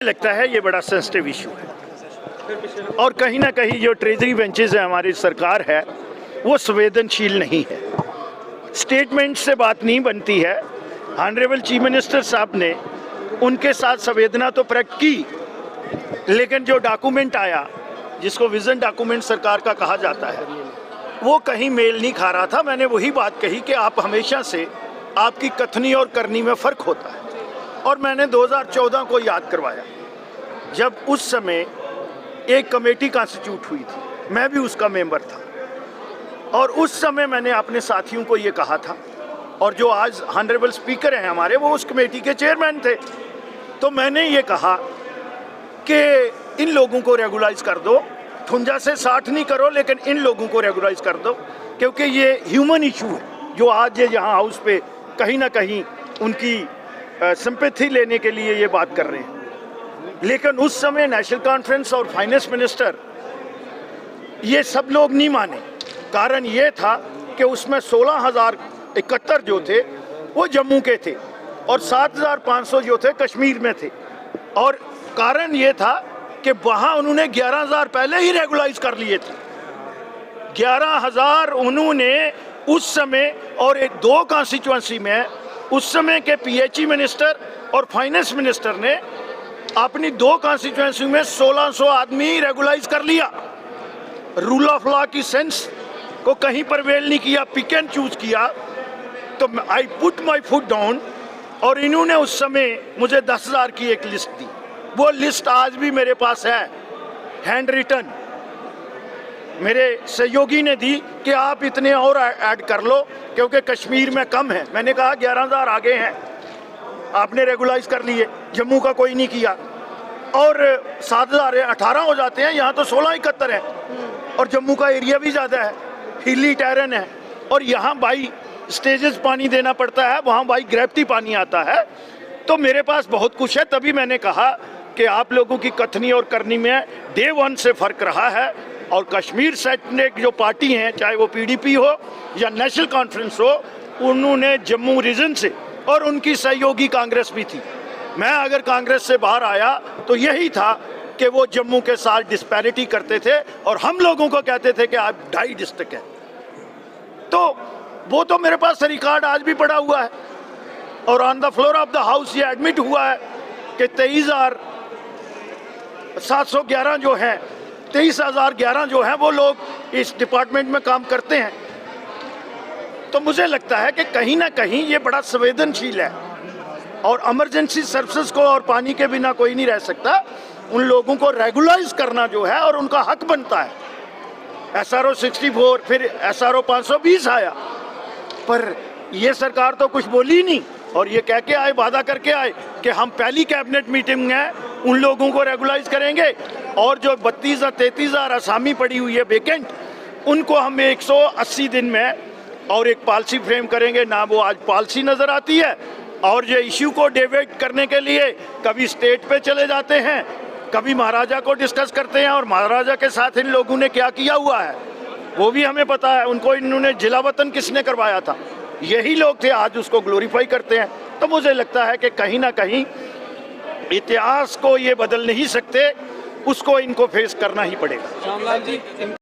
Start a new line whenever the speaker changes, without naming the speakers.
लगता है ये बड़ा सेंसिटिव इशू है और कहीं ना कहीं जो ट्रेजरी बेंचेस है हमारी सरकार है वो संवेदनशील नहीं है। स्टेटमेंट से बात नहीं बनती है। ऑनरेबल चीफ मिनिस्टर साहब ने उनके साथ संवेदना तो प्रकट की, लेकिन जो डॉक्यूमेंट आया जिसको विजन डॉक्यूमेंट सरकार का कहा जाता है वो कहीं मेल नहीं खा रहा था। मैंने वही बात कही कि आप हमेशा से आपकी कथनी और करनी में फ़र्क होता है और मैंने 2014 को याद करवाया जब उस समय एक कमेटी कॉन्स्टिट्यूट हुई थी, मैं भी उसका मेंबर था और उस समय मैंने अपने साथियों को ये कहा था और जो आज ऑनरेबल स्पीकर हैं हमारे वो उस कमेटी के चेयरमैन थे। तो मैंने ये कहा कि इन लोगों को रेगुलाइज कर दो, 58 से 60 नहीं करो लेकिन इन लोगों को रेगुलाइज कर दो, क्योंकि ये ह्यूमन इशू है जो आज ये यहाँ हाउस पे कहीं ना कहीं उनकी सिंपैथी लेने के लिए ये बात कर रहे हैं। लेकिन उस समय नेशनल कॉन्फ्रेंस और फाइनेंस मिनिस्टर ये सब लोग नहीं माने। कारण ये था कि उसमें 16,071 जो थे वो जम्मू के थे और 7,500 जो थे कश्मीर में थे और कारण ये था कि वहाँ उन्होंने 11,000 पहले ही रेगुलाइज कर लिए थे। 11,000 उन्होंने उस समय और एक 2 कॉन्स्टिट्यूएंसी में उस समय के पीएचई मिनिस्टर और फाइनेंस मिनिस्टर ने अपनी 2 कॉन्स्टिट्यूएंसी में 1600 आदमी रेगुलाइज कर लिया। रूल ऑफ लॉ की सेंस को कहीं पर वेल नहीं किया, पिक एंड चूज किया। तो I put my foot down और इन्होंने उस समय मुझे 10,000 की एक लिस्ट दी। वो लिस्ट आज भी मेरे पास है, हैंड रिटन, मेरे सहयोगी ने दी कि आप इतने और ऐड कर लो क्योंकि कश्मीर में कम है। मैंने कहा 11,000 आगे हैं, आपने रेगुलाइज कर लिए, जम्मू का कोई नहीं किया और 7,000 18 हो जाते हैं। यहाँ तो 1671 है और जम्मू का एरिया भी ज़्यादा है, हिली टेरन है और यहाँ बाई स्टेजेस पानी देना पड़ता है, वहाँ बाई ग्रेविटी पानी आता है। तो मेरे पास बहुत कुछ है। तभी मैंने कहा कि आप लोगों की कथनी और करनी में डे 1 से फ़र्क रहा है और कश्मीर सेनेट जो पार्टी हैं, चाहे वो पीडीपी हो या नेशनल कॉन्फ्रेंस हो, उन्होंने जम्मू रीजन से और उनकी सहयोगी कांग्रेस भी थी। मैं अगर कांग्रेस से बाहर आया तो यही था कि वो जम्मू के साथ डिस्पैरिटी करते थे और हम लोगों को कहते थे कि आप 2.5 डिस्ट्रिक्ट हैं। तो वो तो मेरे पास रिकॉर्ड आज भी पड़ा हुआ है और on the floor of the house ये एडमिट हुआ है कि 23,711 जो हैं, 23,011 जो हैं वो लोग इस डिपार्टमेंट में काम करते हैं। तो मुझे लगता है कि कहीं ना कहीं ये बड़ा संवेदनशील है और इमरजेंसी सर्विसेज को और पानी के बिना कोई नहीं रह सकता। उन लोगों को रेगुलाइज करना जो है और उनका हक बनता है। SRO 64 फिर SRO 520 आया, पर ये सरकार तो कुछ बोली नहीं और ये कह के आए, वादा करके आए कि हम पहली कैबिनेट मीटिंग में उन लोगों को रेगुलाइज करेंगे और जो 32 या 33,000 असामी पड़ी हुई है वेकेंट, उनको हम 180 दिन में और एक पॉलिसी फ्रेम करेंगे। ना वो आज पॉलिसी नज़र आती है और जो इश्यू को डिबेट करने के लिए कभी स्टेट पे चले जाते हैं, कभी महाराजा को डिस्कस करते हैं और महाराजा के साथ इन लोगों ने क्या किया हुआ है वो भी हमें पता है। उनको इन्होंने जिला वतन किसने करवाया था, यही लोग थे, आज उसको ग्लोरीफाई करते हैं। तो मुझे लगता है कि कहीं ना कहीं इतिहास को ये बदल नहीं सकते, उसको इनको फेस करना ही पड़ेगा।